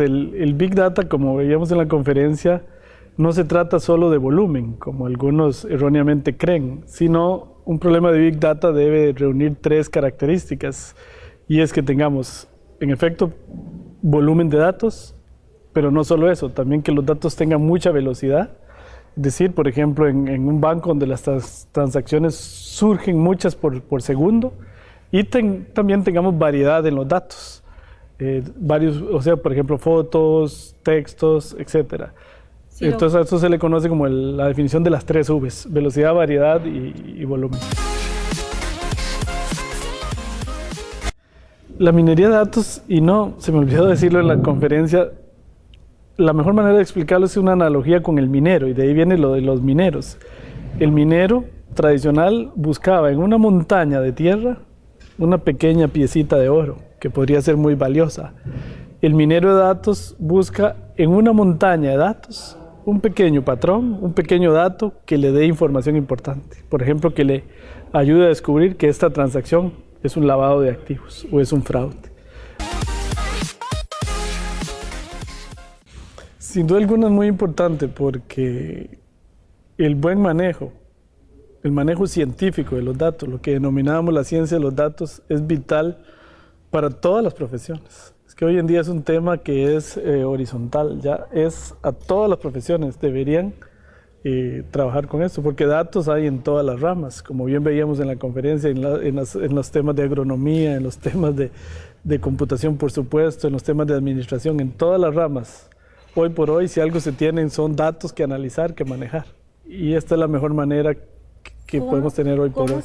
el Big Data, como veíamos en la conferencia, no se trata solo de volumen, como algunos erróneamente creen, sino un problema de Big Data debe reunir tres características, y es que tengamos, en efecto, volumen de datos, pero no solo eso, también que los datos tengan mucha velocidad. Es decir, por ejemplo, en un banco donde las transacciones surgen muchas por segundo, y también tengamos variedad en los datos, o sea, por ejemplo, fotos, textos, etcétera. Sí, entonces a esto se le conoce como la definición de las tres Vs: velocidad, variedad y volumen. La minería de datos, y no, se me olvidó decirlo en la conferencia, la mejor manera de explicarlo es una analogía con el minero, y de ahí viene lo de los mineros. El minero tradicional buscaba en una montaña de tierra una pequeña piecita de oro, que podría ser muy valiosa. El minero de datos busca en una montaña de datos un pequeño patrón, un pequeño dato que le dé información importante. Por ejemplo, que le ayude a descubrir que esta transacción es un lavado de activos o es un fraude. Sin duda alguna es muy importante porque el buen manejo, el manejo científico de los datos, lo que denominábamos la ciencia de los datos, es vital para todas las profesiones. Es que hoy en día es un tema que es horizontal, ya es a todas las profesiones deberían trabajar con esto, porque datos hay en todas las ramas, como bien veíamos en la conferencia, en los temas de agronomía, en los temas de computación, por supuesto, en los temas de administración, en todas las ramas. Hoy por hoy, si algo se tienen, son datos que analizar, que manejar. Y esta es la mejor manera que podemos tener hoy por hoy.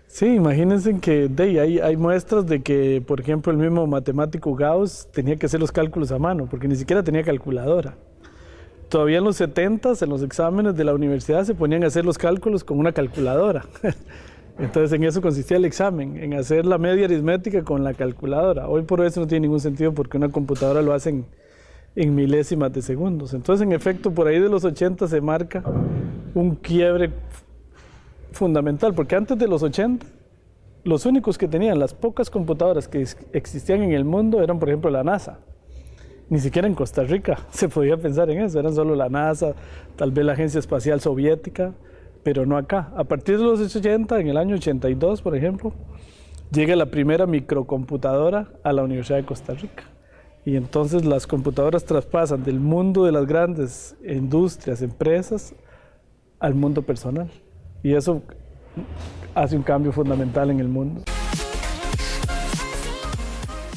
Sí, imagínense que hay muestras de que, por ejemplo, el mismo matemático Gauss tenía que hacer los cálculos a mano, porque ni siquiera tenía calculadora. Todavía en los 70s, en los exámenes de la universidad, se ponían a hacer los cálculos con una calculadora. Entonces, en eso consistía el examen, en hacer la media aritmética con la calculadora. Hoy por hoy eso no tiene ningún sentido porque una computadora lo hace en milésimas de segundos. Entonces, en efecto, por ahí de los 80 se marca un quiebre fundamental, porque antes de los 80, los únicos que tenían las pocas computadoras que existían en el mundo eran, por ejemplo, la NASA. Ni siquiera en Costa Rica se podía pensar en eso, eran solo la NASA, tal vez la Agencia Espacial Soviética, pero no acá. A partir de los 80, en el año 82, por ejemplo, llega la primera microcomputadora a la Universidad de Costa Rica. Y entonces las computadoras traspasan del mundo de las grandes industrias, empresas, al mundo personal. Y eso hace un cambio fundamental en el mundo.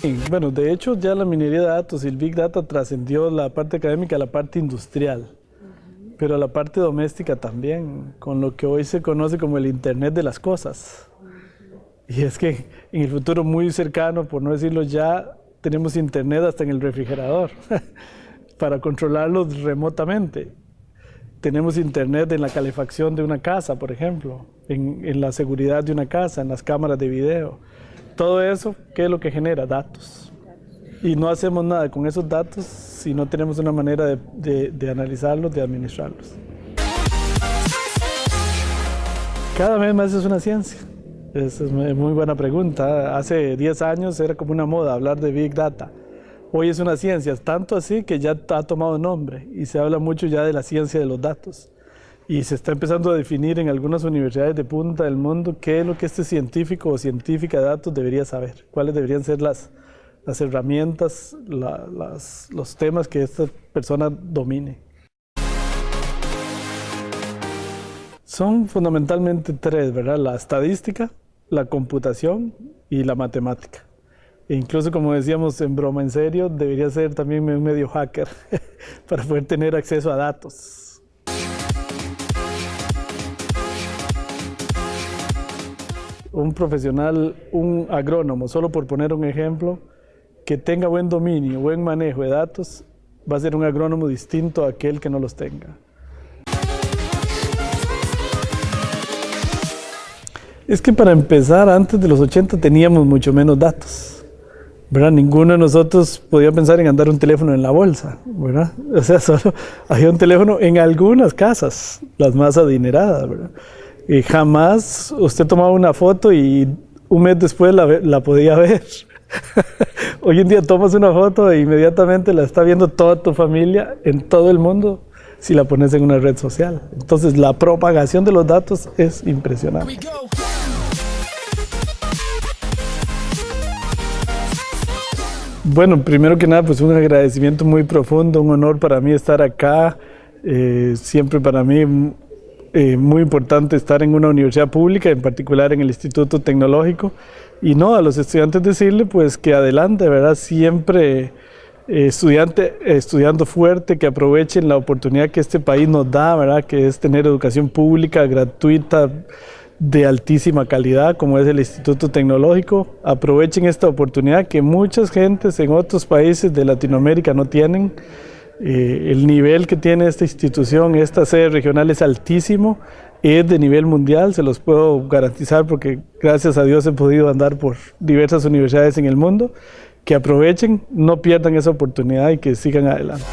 Y, bueno, de hecho ya la minería de datos y el Big Data trascendió la parte académica a la parte industrial, pero a la parte doméstica también, con lo que hoy se conoce como el Internet de las cosas. Y es que en el futuro muy cercano, por no decirlo ya, tenemos Internet hasta en el refrigerador, para controlarlo remotamente. Tenemos Internet en la calefacción de una casa, por ejemplo, en la seguridad de una casa, en las cámaras de video. Todo eso, ¿qué es lo que genera? Datos. Y no hacemos nada con esos datos si no tenemos una manera de analizarlos, de administrarlos. Cada vez más es una ciencia. Esa es muy buena pregunta. Hace 10 años era como una moda hablar de Big Data. Hoy es una ciencia, tanto así que ya ha tomado nombre y se habla mucho ya de la ciencia de los datos. Y se está empezando a definir en algunas universidades de punta del mundo qué es lo que este científico o científica de datos debería saber, cuáles deberían ser las herramientas, los temas que esta persona domine. Son fundamentalmente tres, ¿verdad? La estadística, la computación y la matemática. E incluso, como decíamos en broma, en serio, debería ser también un medio hacker para poder tener acceso a datos. Un profesional, un agrónomo, solo por poner un ejemplo, que tenga buen dominio, buen manejo de datos, va a ser un agrónomo distinto a aquel que no los tenga. Es que para empezar, antes de los 80 teníamos mucho menos datos, ¿verdad? Ninguno de nosotros podía pensar en andar un teléfono en la bolsa, ¿verdad? O sea, solo había un teléfono en algunas casas, las más adineradas, ¿verdad? Y jamás usted tomaba una foto y un mes después la podía ver. Hoy en día tomas una foto e inmediatamente la está viendo toda tu familia en todo el mundo si la pones en una red social. Entonces la propagación de los datos es impresionante. Bueno, primero que nada, pues un agradecimiento muy profundo, un honor para mí estar acá. Siempre para mí muy importante estar en una universidad pública, en particular en el Instituto Tecnológico. Y no, a los estudiantes decirle pues que adelante, ¿verdad? Siempre estudiando fuerte, que aprovechen la oportunidad que este país nos da, ¿verdad? Que es tener educación pública gratuita de altísima calidad, como es el Instituto Tecnológico. Aprovechen esta oportunidad que muchas gentes en otros países de Latinoamérica no tienen. El nivel que tiene esta institución, esta sede regional es altísimo, es de nivel mundial, se los puedo garantizar porque gracias a Dios he podido andar por diversas universidades en el mundo. Que aprovechen, no pierdan esa oportunidad y que sigan adelante.